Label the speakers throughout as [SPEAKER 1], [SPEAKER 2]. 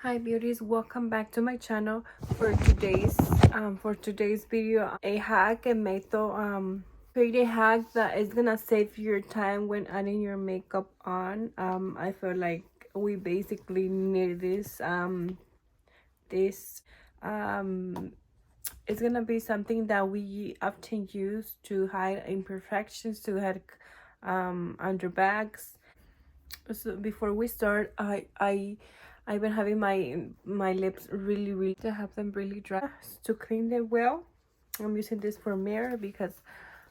[SPEAKER 1] Hi beauties, welcome back to my channel. For today's video, a hack, a method, create a hack that is gonna save your time when adding your makeup on. I feel like we basically need this it's gonna be something that we often use to hide imperfections, to hide under bags. So before we start, I've been having my lips really to have them really dry to clean them well. I'm using this for mirror because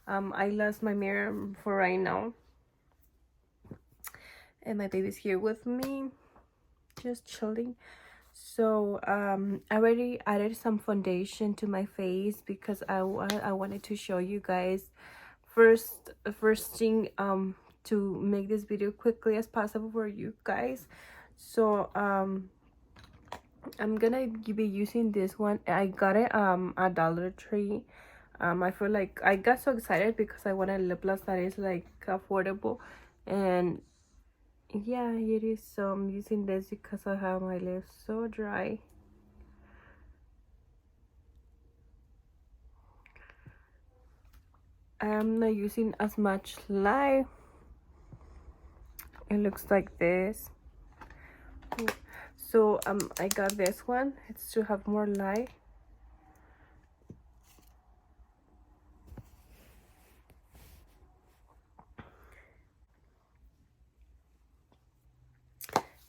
[SPEAKER 1] I lost my mirror for right now, and my baby's here with me just chilling. So I already added some foundation to my face because I wanted to show you guys first thing to make this video quickly as possible for you guys. So I'm gonna be using this one. I got it at Dollar Tree. I feel like I got so excited because I want a lip gloss that is like affordable, and yeah, it is. So I'm using this because I have my lips so dry. I'm not using as much light. It looks like this. So I got this one. It's to have more light.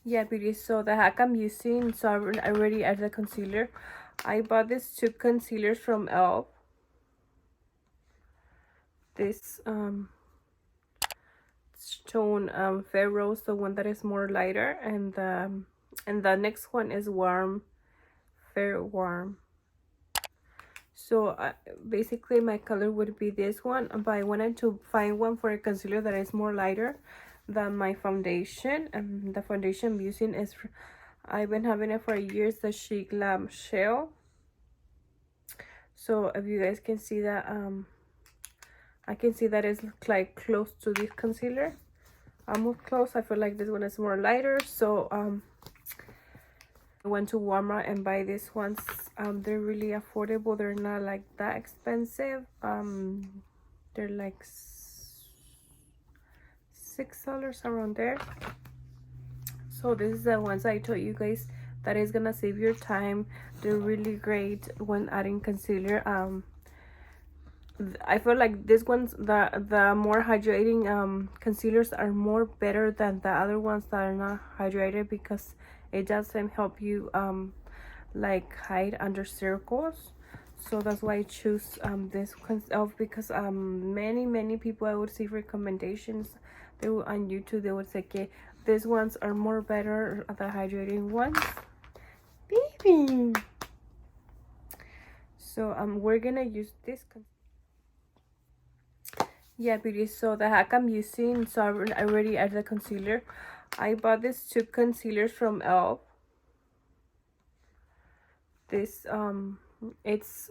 [SPEAKER 1] Yeah, beauty. So the hack I'm using, so I already added the concealer. I bought these two concealers from elf. This stone fair rose, the one that is more lighter, and the next one is warm, fair warm. So basically my color would be this one, but I wanted to find one for a concealer that is more lighter than my foundation. And the foundation I'm using is, I've been having it for years, the Chic Glam Shell. So if you guys can see that, I can see that it's like close to this concealer. I'll move close. I feel like this one is more lighter. So I went to Walmart and buy these ones. They're really affordable. They're not like that expensive. They're like $6 around there. So this is the ones I told you guys that is gonna save your time. They're really great when adding concealer. I feel like this one's the more hydrating concealers are more better than the other ones that are not hydrated, because it doesn't help you like hide under circles. So that's why I choose this one, because many people I would see recommendations they will, on YouTube. They would say, okay, these ones are more better, the hydrating ones, baby. So we're gonna use this yeah, beauty. So the hack I'm using, so I already added the concealer. I bought these two concealers from elf. This it's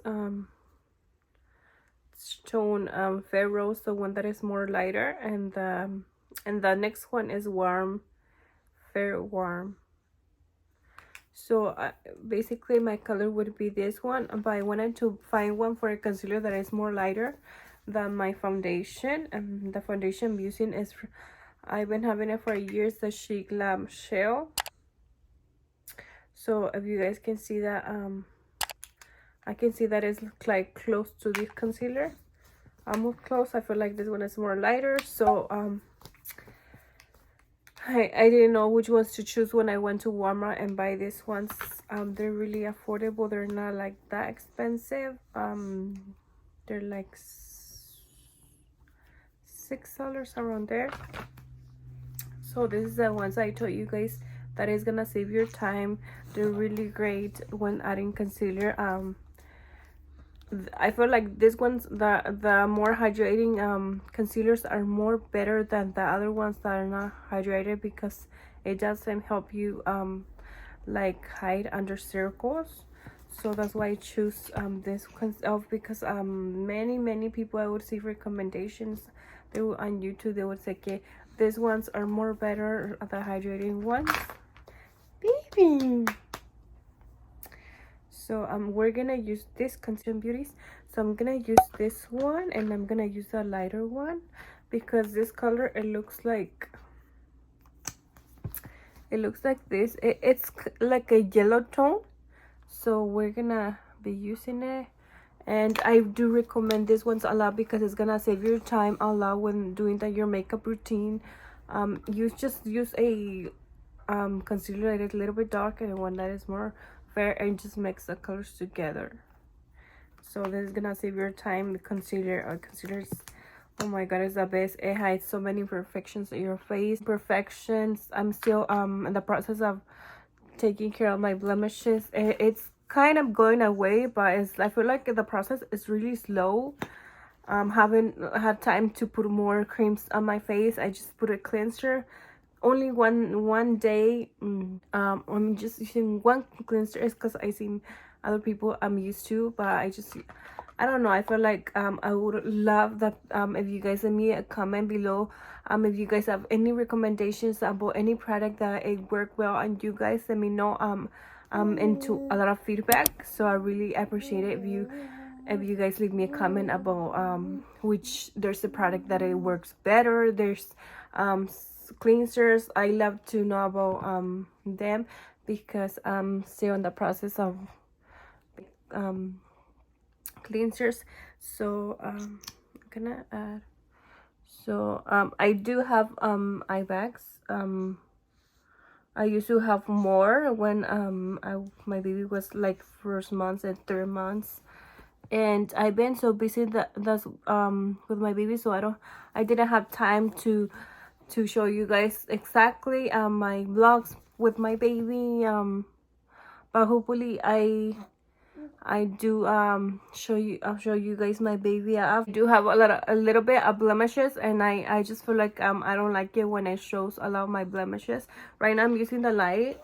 [SPEAKER 1] stone fair rose, the one that is more lighter, and the next one is warm, fair warm. So basically my color would be this one, but I wanted to find one for a concealer that is more lighter than my foundation. And the foundation I'm using is, I've been having it for years, the Chic Glam Shell. So if you guys can see that, I can see that it's like close to this concealer. I'll move close. I feel like this one is more lighter. So I didn't know which ones to choose when I went to Walmart and buy these ones. They're really affordable. They're not like that expensive. They're like $6 around there. So this is the ones I told you guys that is gonna save your time. They're really great when adding concealer. I feel like this one's the more hydrating concealers are more better than the other ones that are not hydrated, because it doesn't help you like hide under circles. So that's why I choose this one, because many people I would see recommendations they will, on YouTube. They would say, okay, these ones are more better, the hydrating ones, baby. So we're gonna use this concealer beauties. So I'm gonna use this one, and I'm gonna use a lighter one because this color, it looks like this. It's like a yellow tone. So we're gonna be using it, and I do recommend this ones a lot because it's gonna save your time a lot when doing your makeup routine. You just use a concealer that is a little bit darker and one that is more fair, and just mix the colors together. So this is gonna save your time. The concealer is, oh my god, it's the best. It hides so many imperfections in your face. Imperfections. I'm still in the process of taking care of my blemishes. It's kind of going away, but I feel like the process is really slow. Haven't had time to put more creams on my face. I just put a cleanser only one day. I'm just using one cleanser is because I see other people I'm used to, but I don't know, I feel like I would love that if you guys leave me a comment below, if you guys have any recommendations about any product that it worked well on you guys, let me know. I'm into a lot of feedback, so I really appreciate it if you guys leave me a comment about which there's a product that it works better. There's cleansers, I love to know about them because I'm still in the process of cleansers. So I'm gonna add, so I do have eye bags. I used to have more when my baby was like first months and third months, and I've been so busy that's with my baby, so I didn't have time to show you guys exactly my vlogs with my baby, but hopefully I do I'll show you guys my baby. I do have a little bit of blemishes, and I just feel like I don't like it when it shows a lot of my blemishes. Right now I'm using the light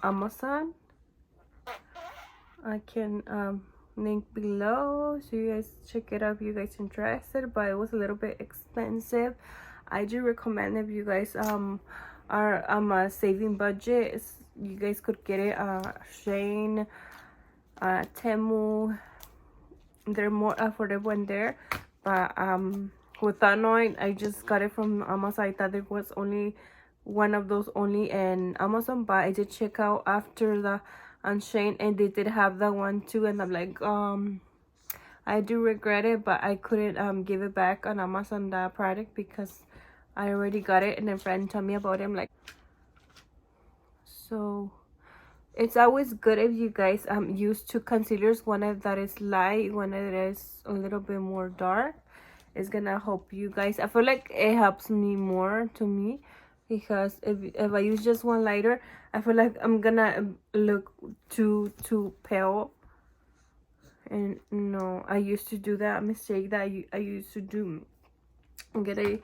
[SPEAKER 1] Amazon. I can link below so you guys check it out if you guys interested, but it was a little bit expensive. I do recommend if you guys are a saving budget, you guys could get it Shane, Temu. They're more affordable in there, but without knowing, I just got it from Amazon. I thought there was only one of those only in Amazon, but I did check out after the on Shane, and they did have that one too, and I'm like I do regret it, but I couldn't give it back on Amazon, that product, because I already got it and a friend told me about it. I'm like, so it's always good if you guys use two concealers, one that is light, one that is a little bit more dark. It's gonna help you guys. I feel like it helps me more to me, because if I use just one lighter, I feel like I'm gonna look too pale. And no, I used to do that mistake that I used to do, get a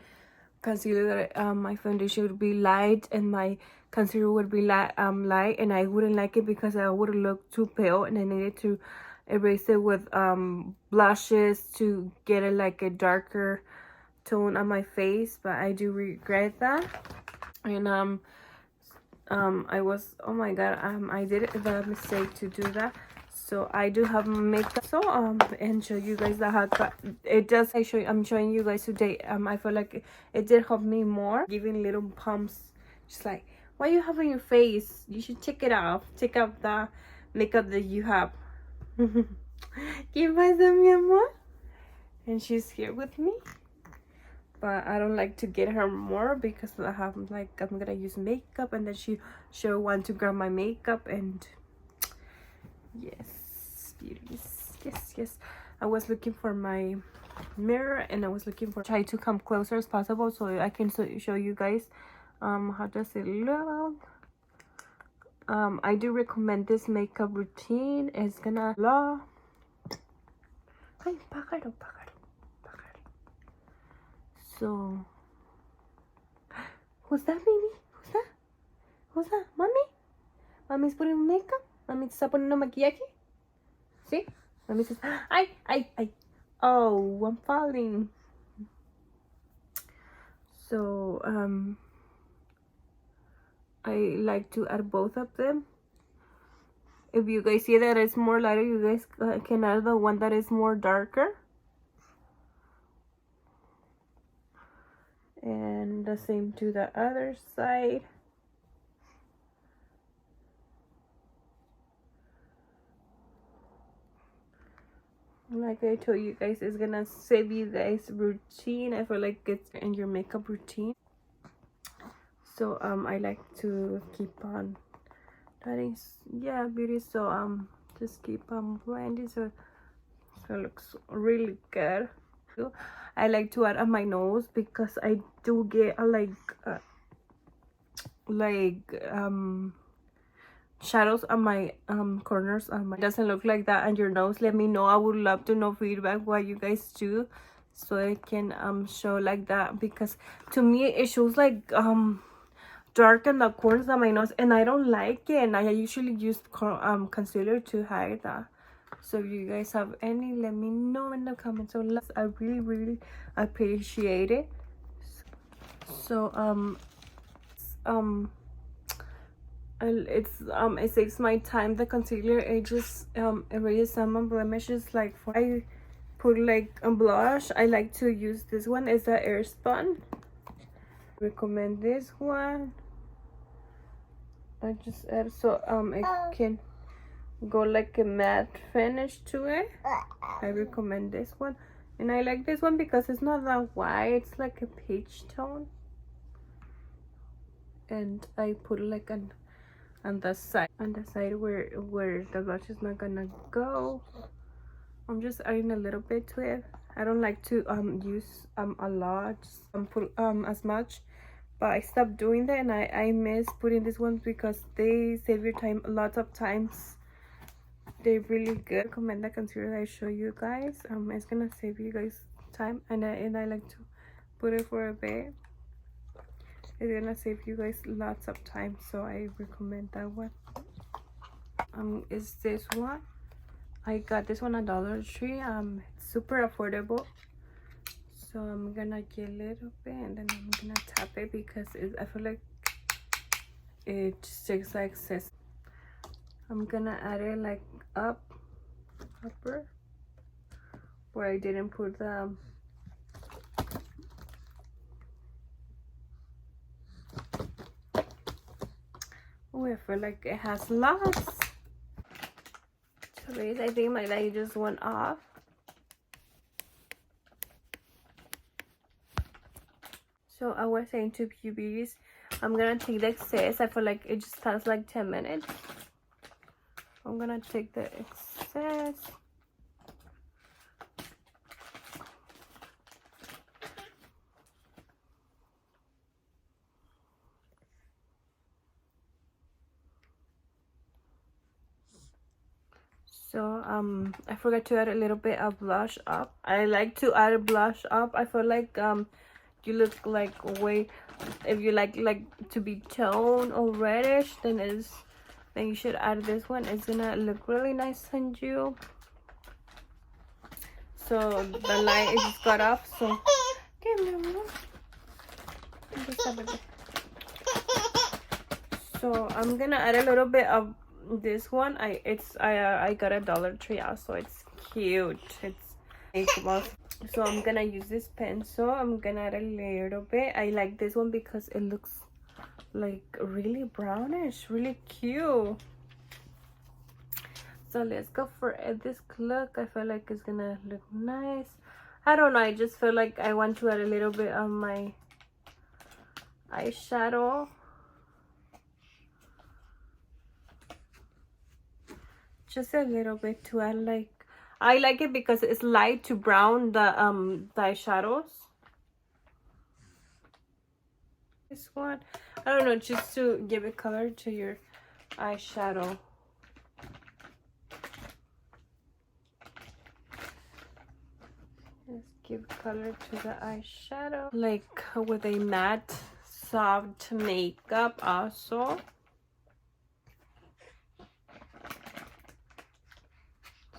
[SPEAKER 1] concealer that my foundation would be light and my concealer would be light, and I wouldn't like it because I would look too pale, and I needed to erase it with blushes to get it like a darker tone on my face. But I do regret that. And I was, oh my god, I did the mistake to do that. So I do have makeup, so and show you guys the how it does. I'm showing you guys today. I feel like it did help me more, giving little pumps, just like, why you have on your face, you should take it off, take out the makeup that you have. Give myself mi amor, and she's here with me, but I don't like to get her more because I have like, I'm gonna use makeup, and then she'll want to grab my makeup. And yes, beauties, yes, I was looking for my mirror, and I was looking for, try to come closer as possible so I can show you guys how does it look. I do recommend this makeup routine. It's gonna look, ay, pájaro. So who's that, baby? Who's that? Mommy? Mommy's putting makeup. Mommy está poniendo maquillaje. See? Mommy says, ay. Oh, I'm falling. So I like to add both of them. If you guys see that it's more lighter, you guys can add the one that is more darker. And the same to the other side. Like I told you guys, it's gonna save you guys routine. I feel like it's in your makeup routine. So I like to keep on adding, yeah, beauty. So just keep on blending so it looks really good. I like to add on my nose because I do get shadows on my corners on my, it doesn't look like that on your nose. Let me know. I would love to know feedback what you guys do, so I can show like that, because to me it shows like dark in the corners of my nose, and I don't like it, and I usually use concealer to hide that. So if you guys have any, let me know in the comments. So I really appreciate it. So it saves my time. The concealer, it just erases some blemishes. Like I put like a blush, I like to use this one. It's the Airspun. Recommend this one. I just add so it can go like a matte finish to it. I recommend this one, and I like this one because it's not that white, it's like a peach tone. And I put like on the side where the blush is not gonna go. I'm just adding a little bit to it. I don't like to use a lot, put as much, but I stopped doing that, and I miss putting these ones because they save your time lots of times. They're really good. I recommend the concealer that I show you guys. It's gonna save you guys time, and I like to put it for a bit. It's gonna save you guys lots of time, so I recommend that one. Is this one. I got this one at Dollar Tree. It's super affordable. So I'm gonna get a little bit, and then I'm gonna tap it because I feel like it just takes like excess. I'm gonna add it like upper, where I didn't put the oh, I feel like it has lots. So guys, I think my light just went off. So I was saying to you beauties, I'm gonna take the excess. I feel like it just lasts like 10 minutes. I'm gonna take the excess. So I forgot to add a little bit of blush up. I like to add a blush up. I feel like you look like way, if you like to be toned or reddish, then you should add this one. It's gonna look really nice on you. So the light is just got off, so so I'm gonna add a little bit of this one. I got a Dollar Tree out, so it's cute. It's makeup. So I'm gonna use this pencil. I'm gonna add a little bit. I like this one because it looks like really brownish, really cute. So let's go for this look. I feel like it's gonna look nice. I don't know, I just feel like I want to add a little bit of my eyeshadow. Just a little bit to add, like, I like it because it's light to brown the eyeshadows. This one, I don't know, just to give it color to your eyeshadow. Let's give color to the eyeshadow, like with a matte soft makeup also.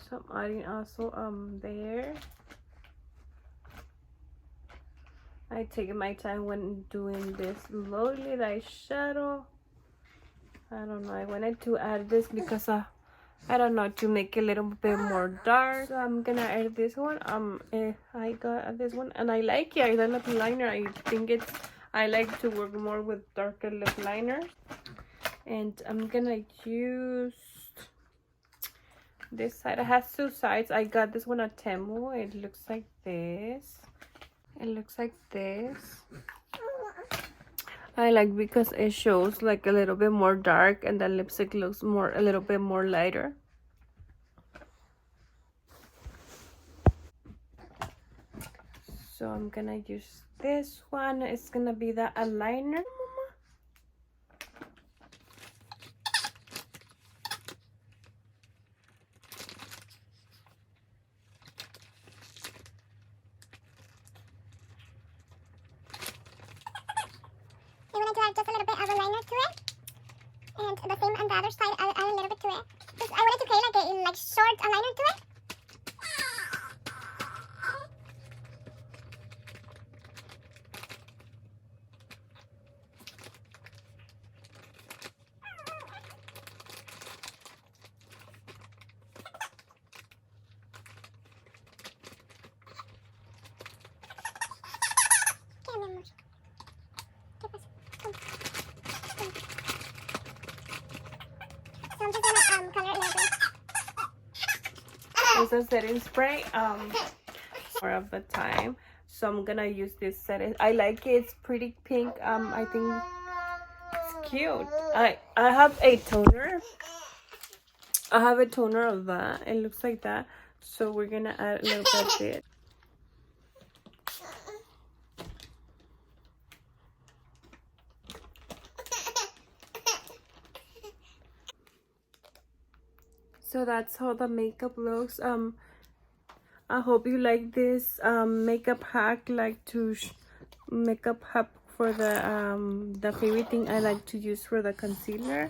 [SPEAKER 1] So I'm adding also there. I take my time when doing this slowly, the eyeshadow. I don't know, I wanted to add this because I don't know, to make it a little bit more dark. So I'm gonna add this one. I got this one and I like it. The lip liner, I think I like to work more with darker lip liners. And I'm gonna use this side. It has two sides. I got this one at Temu. It looks like this. It looks like this. I like because it shows like a little bit more dark and the lipstick looks a little bit more lighter. So I'm gonna use this one. It's gonna be the eyeliner.
[SPEAKER 2] I'm gonna add just a little bit of eyeliner to it, and the same on the other side. I'll add a little bit to it. Just, I wanted to create like a short eyeliner to it. So I'm just gonna color it a little bit.
[SPEAKER 1] It's a setting spray more of the time, so I'm gonna use this setting. I like it. It's pretty pink. I think it's cute. I have a toner. I have a toner of that. It looks like that, so we're gonna add a little bit of it. So that's how the makeup looks. I hope you like this makeup hack. Like to makeup hack for the favorite thing I like to use for the concealer.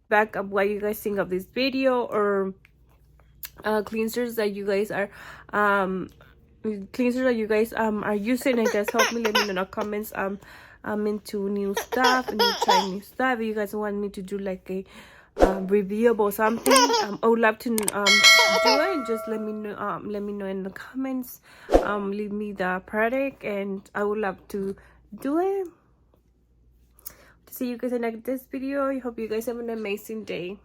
[SPEAKER 1] Back up what you guys think of this video, or cleansers that you guys are are using, and just help me. Let me know in the comments. I'm into new stuff and trying new stuff. If you guys want me to do like a review or something, I would love to do it. Just let me know in the comments. Leave me the product and I would love to do it. See you guys in the next video. I hope you guys have an amazing day.